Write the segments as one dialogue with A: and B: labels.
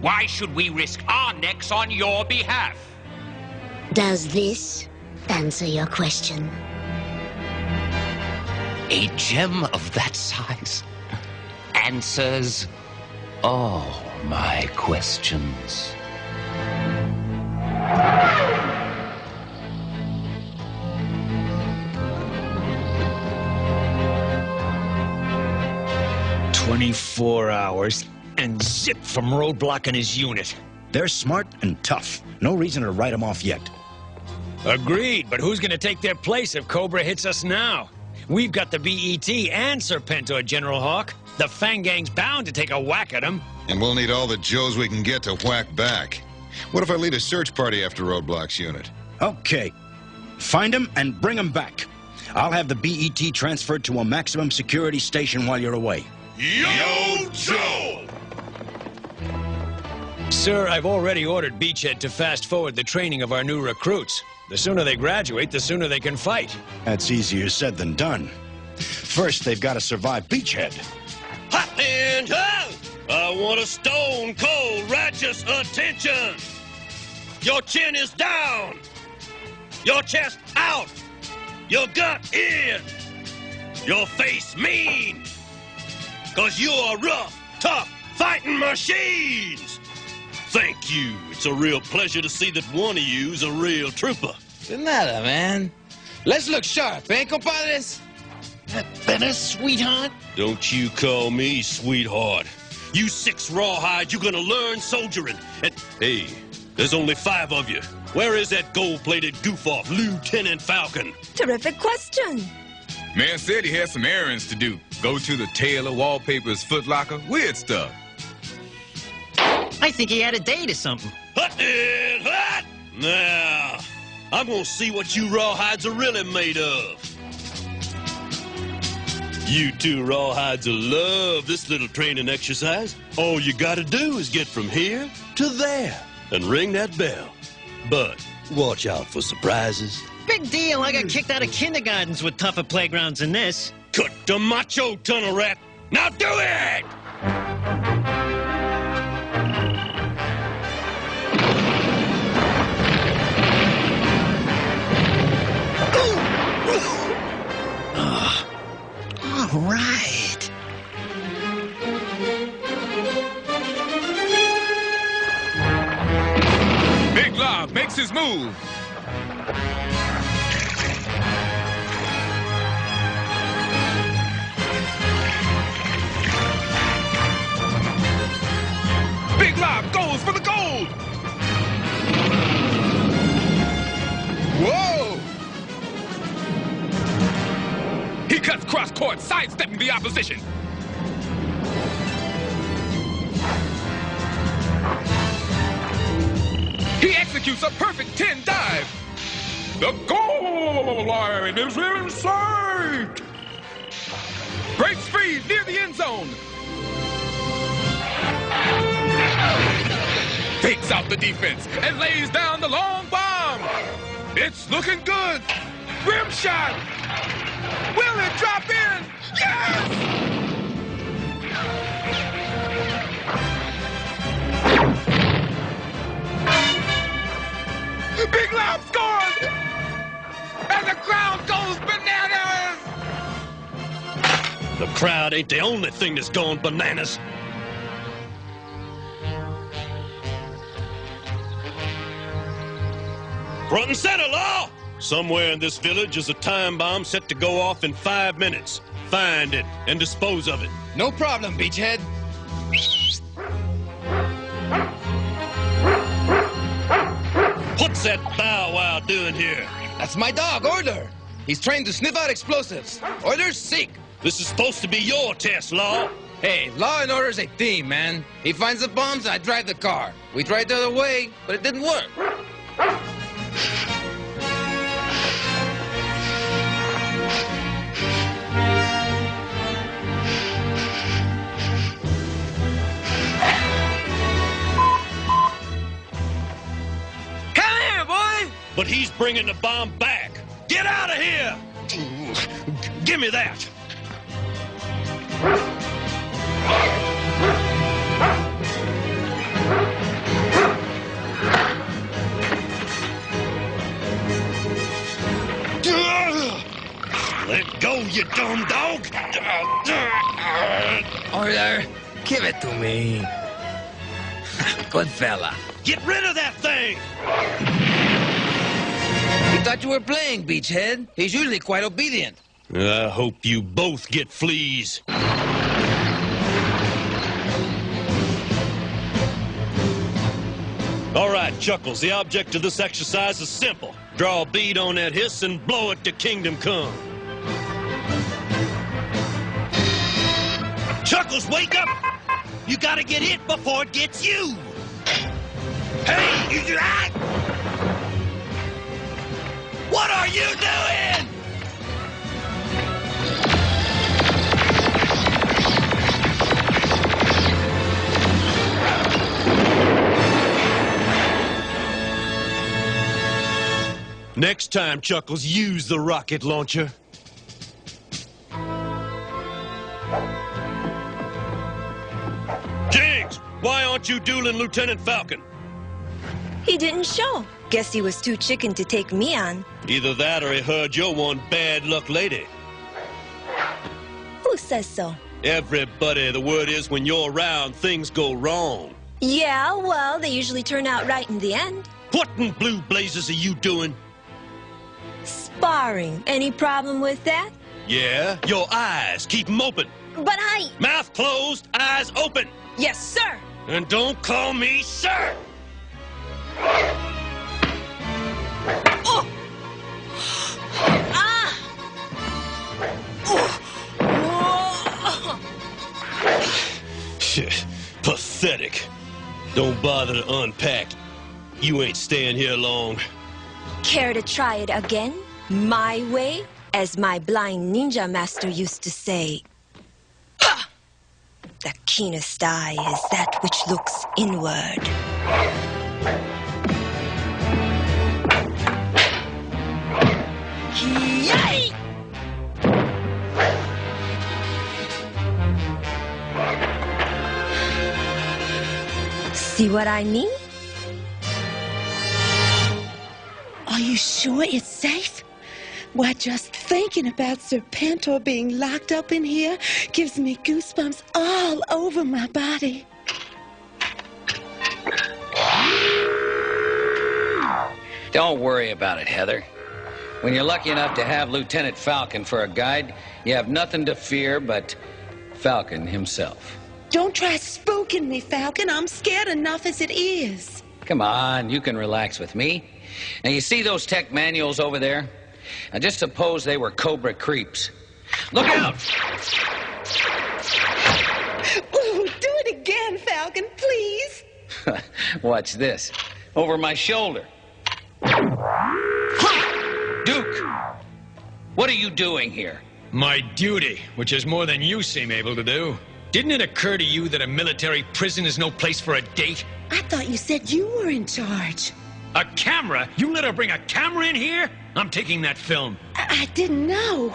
A: Why should we risk our necks on your behalf?
B: Does this answer your question?
A: A gem of that size answers all my questions.
C: "24 hours and zip from roadblocking his unit."
D: They're smart and tough. No reason to write them off yet.
C: Agreed, but who's gonna take their place if Cobra hits us now? We've got the BET and Serpentor, General Hawk. The Fang Gang's bound to take a whack at him.
E: And we'll need all the Joes we can get to whack back. What if I lead a search party after Roadblock's unit?
D: Okay. Find them and bring them back. I'll have the BET transferred to a maximum security station while you're away.
E: Yo, Joe!
C: Sir, I've already ordered Beachhead to fast-forward the training of our new recruits. The sooner they graduate, the sooner they can fight.
D: That's easier said than done. First, they've got to survive Beachhead.
F: Hot and hot! I want a stone-cold righteous attention! Your chin is down! Your chest out! Your gut in! Your face mean! 'Cause you are rough, tough, fighting machines! Thank you. It's a real pleasure to see that one of you's a real trooper.
G: De nada, man. Let's look sharp, eh, compadres?
C: Better, sweetheart?
F: Don't you call me sweetheart. You 6 rawhides, you're gonna learn soldiering. And, hey, there's only 5 of you. Where is that gold-plated goof-off, Lieutenant Falcon?
H: Terrific question.
I: Man said he had some errands to do. Go to the tailor, wallpapers, Foot Locker, weird stuff.
J: I think he had a date or something.
F: Hut it, hut! Now, I'm gonna see what you rawhides are really made of. You 2 rawhides will love this little training exercise. All you gotta do is get from here to there and ring that bell. But watch out for surprises.
J: Big deal. I got kicked out of kindergartens with tougher playgrounds than this.
F: Cut the macho, tunnel rat. Now do it!
J: All right.
I: Big Lob makes his move. Big Lob goes for the gold. Whoa! He cuts cross court, sidestepping the opposition. He executes a perfect 10 dive. The goal line is in sight. Breaks free near the end zone. Fakes out the defense and lays down the long bomb. It's looking good. Rim shot. Will it drop in? Yes! Big Lob scores! And the crowd goes bananas!
F: The crowd ain't the only thing that's gone bananas. Front and center, Law! Somewhere in this village is a time bomb set to go off in 5 minutes. Find it and dispose of it.
G: No problem, Beachhead.
F: What's that Bow Wow doing here?
G: That's my dog, Order. He's trained to sniff out explosives. Order, seek.
F: This is supposed to be your test, Law.
G: Hey, Law and Order's a team, man. He finds the bombs, I drive the car. We tried the other way, but it didn't work.
F: But he's bringing the bomb back. Get out of here! Give me that. dumb dog!
G: Order, give it to me. Good fella.
F: Get rid of that thing!
G: We thought you were playing, Beachhead. He's usually quite obedient.
F: I hope you both get fleas. All right, Chuckles, the object of this exercise is simple. Draw a bead on that hiss and blow it to Kingdom Come. Chuckles, wake up! You gotta get hit before it gets you! Hey, you... What are you doing? Next time, Chuckles, use the rocket launcher. Jinx, why aren't you dueling Lieutenant Falcon?
H: He didn't show. Guess he was too chicken to take me on.
F: Either that or he heard you're one bad luck lady.
H: Who says so?
F: Everybody, the word is when you're around, things go wrong.
H: Yeah, well, they usually turn out right in the end.
F: What in blue blazes are you doing?
H: Sparring. Any problem with that?
F: Yeah, your eyes. Keep them open.
H: But I...
F: Mouth closed, eyes open.
H: Yes, sir.
F: And don't call me sir.
H: Oh! Ah! Oh!
F: Shit, pathetic. Don't bother to unpack. You ain't staying here long.
H: Care to try it again? My way? As my blind ninja master used to say. Ah! The keenest eye is that which looks inward. Yay! See what I mean?
K: Are you sure it's safe? Why, just thinking about Serpentor being locked up in here gives me goosebumps all over my body.
G: Don't worry about it, Heather. When you're lucky enough to have Lieutenant Falcon for a guide, you have nothing to fear but Falcon himself.
K: Don't try spooking me, Falcon. I'm scared enough as it is.
G: Come on, you can relax with me. Now, you see those tech manuals over there? Now, just suppose they were Cobra creeps. Look out!
K: Ooh, do it again, Falcon, please.
G: Watch this. Over my shoulder. Duke, what are you doing here?
C: My duty, which is more than you seem able to do. Didn't it occur to you that a military prison is no place for a date?
K: I thought you said you were in charge.
C: A camera? You let her bring a camera in here? I'm taking that film.
K: I didn't know.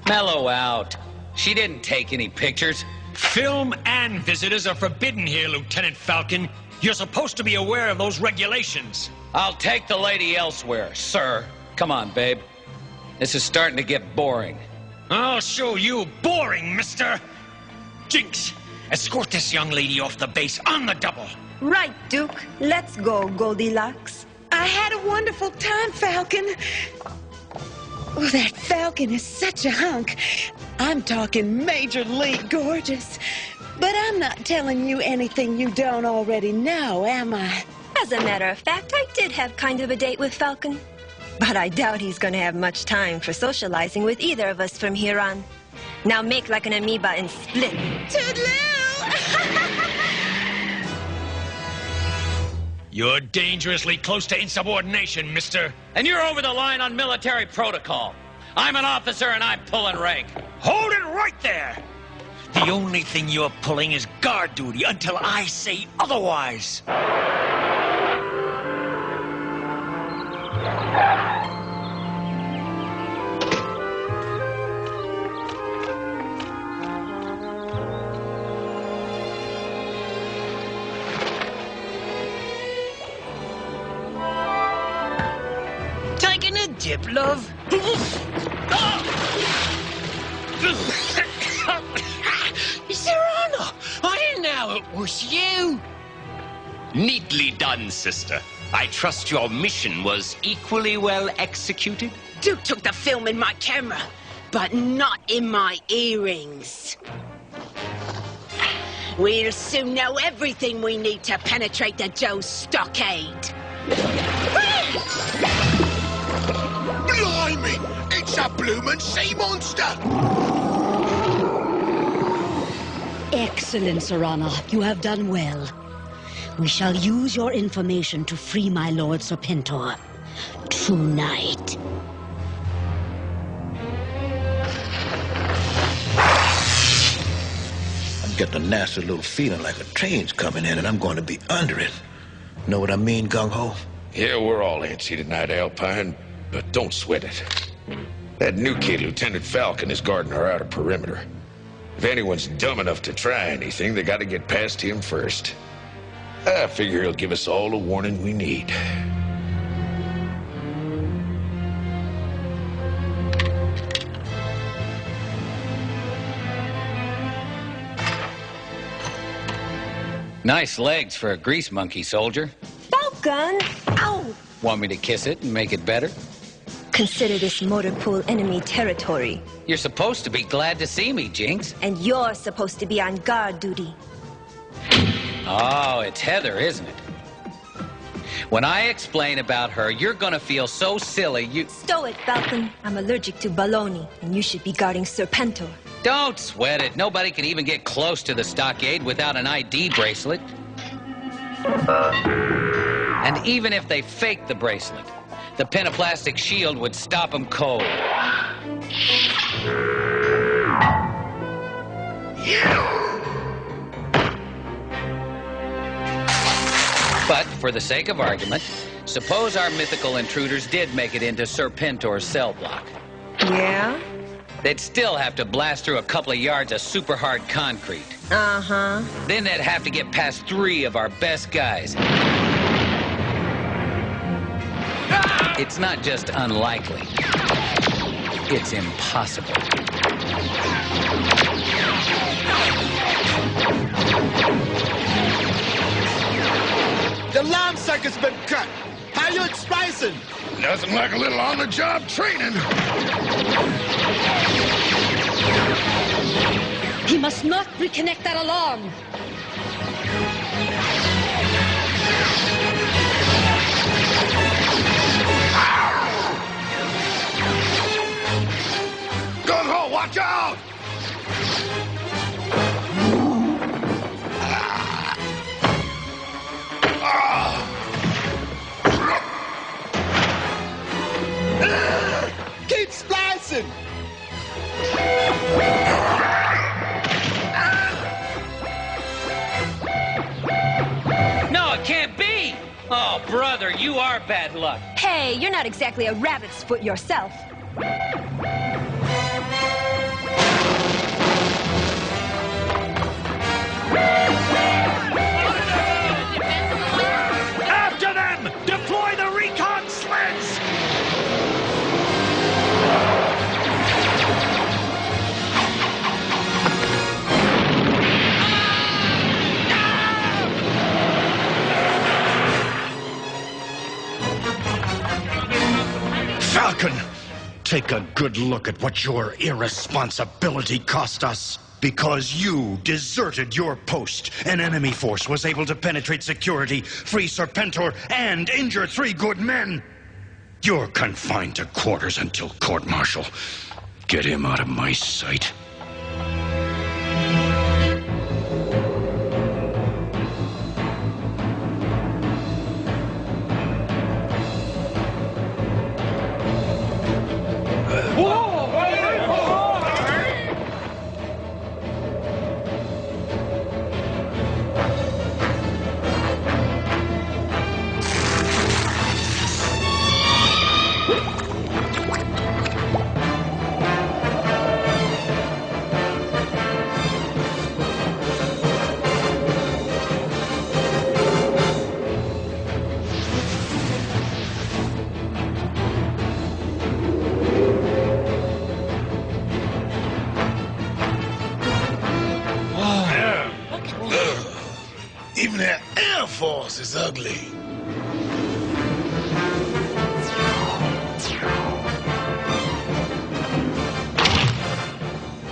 G: Mellow out. She didn't take any pictures.
C: Film and visitors are forbidden here, Lieutenant Falcon. You're supposed to be aware of those regulations.
G: I'll take the lady elsewhere, sir. Come on, babe. This is starting to get boring.
C: I'll show you boring, mister. Jinx, escort this young lady off the base on the double.
H: Right, Duke. Let's go, Goldilocks.
K: I had a wonderful time, Falcon. Oh, that Falcon is such a hunk. I'm talking Major League gorgeous. But I'm not telling you anything you don't already know, am I?
H: As a matter of fact, I did have kind of a date with Falcon. But I doubt he's going to have much time for socializing with either of us from here on. Now make like an amoeba and split.
K: Toodaloo!
C: You're dangerously close to insubordination, mister.
G: And you're over the line on military protocol. I'm an officer and I'm pulling rank.
C: Hold it right there! The only thing you're pulling is guard duty until I say otherwise.
J: Taking a dip, love?
A: Serrano, I didn't know it was you. Neatly done, sister. I trust your mission was equally well executed?
K: Duke took the film in my camera, but not in my earrings. We'll soon know everything we need to penetrate the Joe's stockade.
L: Blimey! It's a bloomin' sea monster!
M: Excellent, Serana. You have done well. We shall use your information to free my Lord Serpentor. Tonight.
L: I'm getting a nasty little feeling like a train's coming in and I'm going to be under it. Know what I mean, gung-ho?
I: Yeah, we're all antsy tonight, Alpine, but don't sweat it. That new kid, Lieutenant Falcon, is guarding our outer perimeter. If anyone's dumb enough to try anything, they gotta get past him first. I figure he'll give us all the warning we need.
G: Nice legs for a grease monkey, soldier.
H: Falcon! Ow!
G: Want me to kiss it and make it better?
H: Consider this motor pool enemy territory.
G: You're supposed to be glad to see me, Jinx.
H: And you're supposed to be on guard duty.
G: Oh, it's Heather, isn't it? When I explain about her, you're gonna feel so silly you...
H: Stow it, Falcon. I'm allergic to baloney, and you should be guarding Serpentor.
G: Don't sweat it. Nobody can even get close to the stockade without an ID bracelet. And even if they faked the bracelet, the pentaplastic shield would stop them cold. But for the sake of argument, suppose our mythical intruders did make it into Serpentor's cell block.
H: Yeah?
G: They'd still have to blast through a couple of yards of super hard concrete.
H: Uh-huh.
G: Then they'd have to get past 3 of our best guys. It's not just unlikely. It's impossible.
L: The lamb sucker's been cut. How you spicing?
I: Nothing like a little on-the-job training.
M: He must not reconnect that alarm.
I: Gung-ho, watch out!
L: Keep splicing!
G: No, it can't be! Oh, brother, you are bad luck.
H: Hey, you're not exactly a rabbit's foot yourself.
C: After them! Deploy the recon sleds!
D: Falcon, take a good look at what your irresponsibility cost us. Because you deserted your post, an enemy force was able to penetrate security, free Serpentor, and injure 3 good men. You're confined to quarters until court-martial. Get him out of my sight.
N: their Air Force is ugly.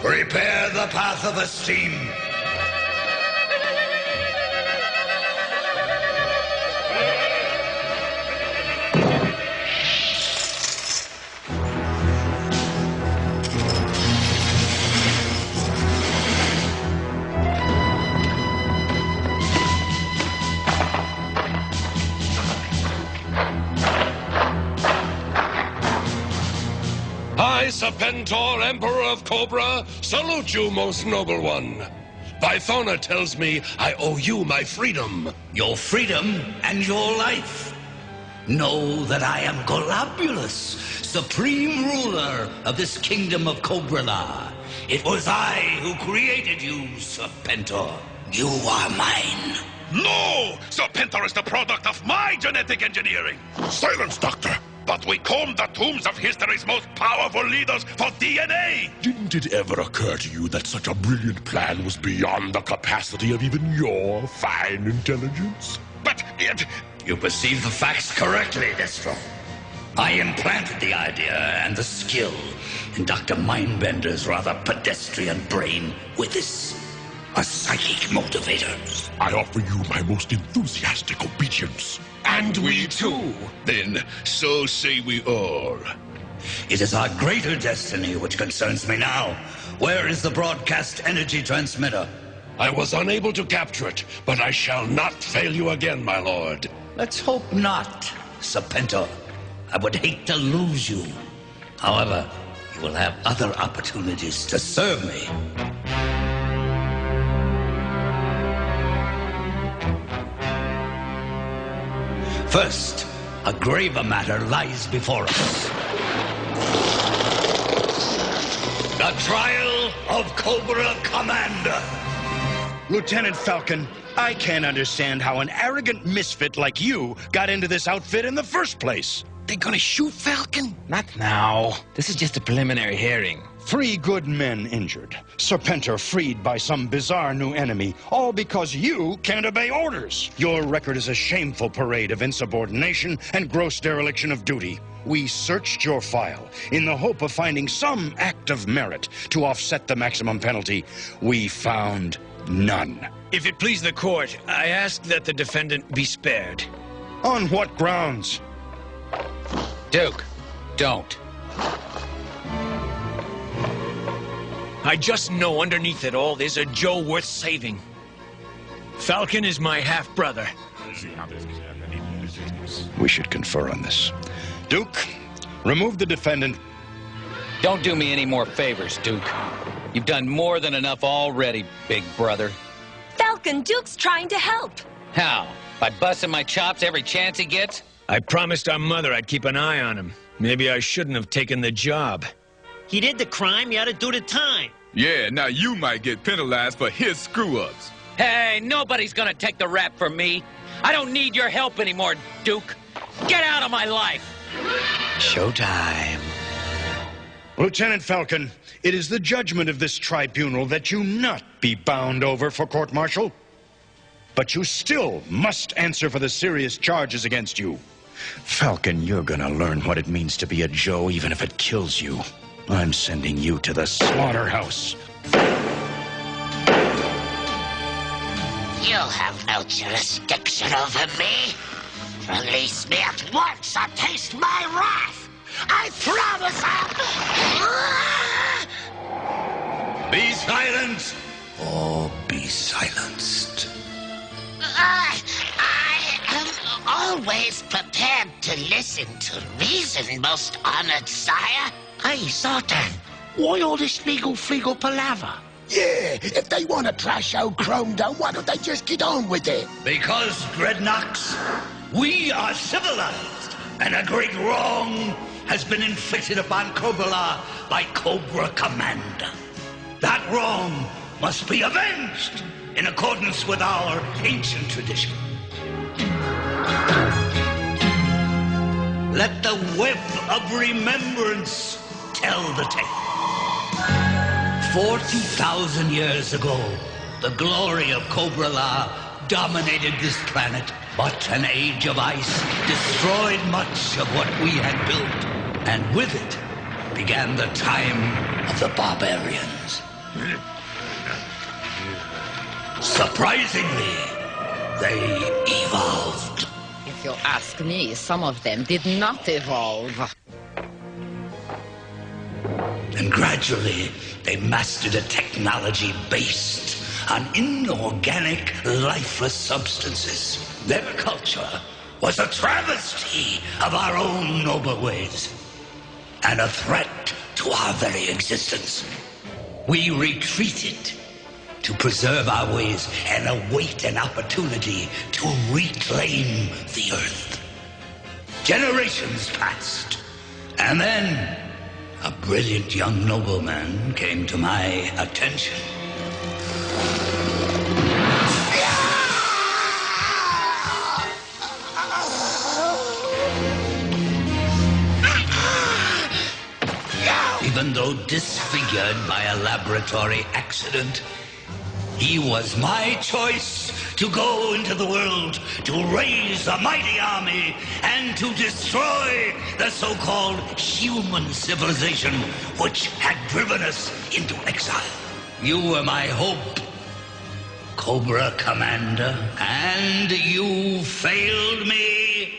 D: Prepare the path of esteem.
F: I, Serpentor, Emperor of Cobra, salute you, most noble one. Bythona tells me I owe you my freedom.
O: Your freedom and your life. Know that I am Globulus, supreme ruler of this kingdom of Cobra. It was I who created you, Serpentor. You are mine.
P: No! Serpentor is the product of my genetic engineering.
N: Silence, Doctor.
P: But we combed the tombs of history's most powerful leaders for DNA!
N: Didn't it ever occur to you that such a brilliant plan was beyond the capacity of even your fine intelligence?
P: But it...
O: You perceive the facts correctly, Destro. I implanted the idea and the skill in Dr. Mindbender's rather pedestrian brain with this, a psychic motivator.
N: I offer you my most enthusiastic obedience.
P: And we too.
N: Then, so say we all.
O: It is our greater destiny which concerns me now. Where is the broadcast energy transmitter?
F: I was unable to capture it, but I shall not fail you again, my lord.
O: Let's hope not, Serpentor. I would hate to lose you. However, you will have other opportunities to serve me. First, a graver matter lies before us. The trial of Cobra Commander.
D: Lieutenant Falcon, I can't understand how an arrogant misfit like you got into this outfit in the first place.
C: They're gonna shoot Falcon?
J: Not now. This is just a preliminary hearing.
D: 3 good men injured. Serpentor freed by some bizarre new enemy, all because you can't obey orders. Your record is a shameful parade of insubordination and gross dereliction of duty. We searched your file in the hope of finding some act of merit to offset the maximum penalty. We found none.
C: If it please the court, I ask that the defendant be spared.
D: On what grounds?
G: Duke, don't.
C: I just know underneath it all there's a Joe worth saving. Falcon is my half-brother.
D: We should confer on this. Duke, remove the defendant.
G: Don't do me any more favors, Duke. You've done more than enough already, big brother.
H: Falcon, Duke's trying to help.
G: How? By busting my chops every chance he gets?
C: I promised our mother I'd keep an eye on him. Maybe I shouldn't have taken the job.
J: He did the crime, you ought to do the time.
Q: Yeah, now you might get penalized for his screw-ups.
G: Hey, nobody's gonna take the rap from me. I don't need your help anymore, Duke. Get out of my life!
J: Showtime.
D: Lieutenant Falcon, it is the judgment of this tribunal that you not be bound over for court-martial. But you still must answer for the serious charges against you. Falcon, you're gonna learn what it means to be a Joe, even if it kills you. I'm sending you to the slaughterhouse.
B: You have no jurisdiction over me. Release me at once or taste my wrath. I promise I'll...
O: Be silent, or be silenced.
B: I am always prepared to listen to reason, most honored sire. Hey, Sultan, why all this legal palaver?
N: Yeah, if they want to trash out Chrome Dome, why don't they just get on with it?
O: Because, Dreadnoks, we are civilized, and a great wrong has been inflicted upon Cobra by Cobra Commander. That wrong must be avenged in accordance with our ancient tradition. Let the web of remembrance tell the tale. 40,000 years ago, the glory of Cobra dominated this planet, but an age of ice destroyed much of what we had built, and with it began the time of the barbarians. Surprisingly, they evolved.
R: If you ask me, some of them did not evolve.
O: And gradually, they mastered a technology based on inorganic, lifeless substances. Their culture was a travesty of our own noble ways, and a threat to our very existence. We retreated to preserve our ways and await an opportunity to reclaim the earth. Generations passed, and then a brilliant young nobleman came to my attention. Even though disfigured by a laboratory accident, he was my choice to go into the world, to raise a mighty army, and to destroy the so-called human civilization which had driven us into exile. You were my hope, Cobra Commander, and you failed me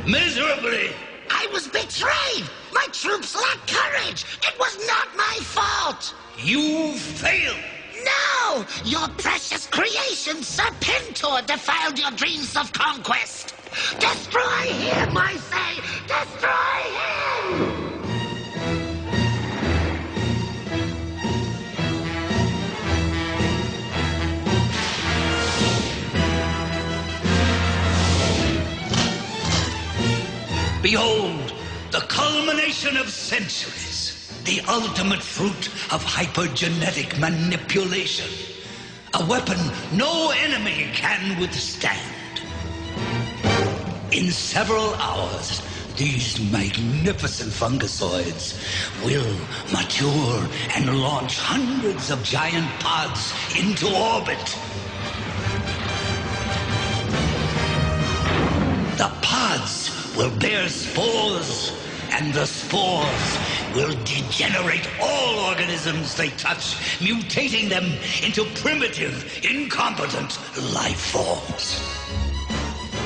O: miserably.
B: I was betrayed! My troops lacked courage! It was not my fault!
O: You failed!
B: No! Your precious creation, Serpentor, defiled your dreams of conquest! Destroy him, I say! Destroy him!
O: Behold, the culmination of centuries, the ultimate fruit of hypergenetic manipulation, a weapon no enemy can withstand. In several hours, these magnificent fungusoids will mature and launch hundreds of giant pods into orbit. The pods will bear spores, and the spores will degenerate all organisms they touch, mutating them into primitive, incompetent life forms.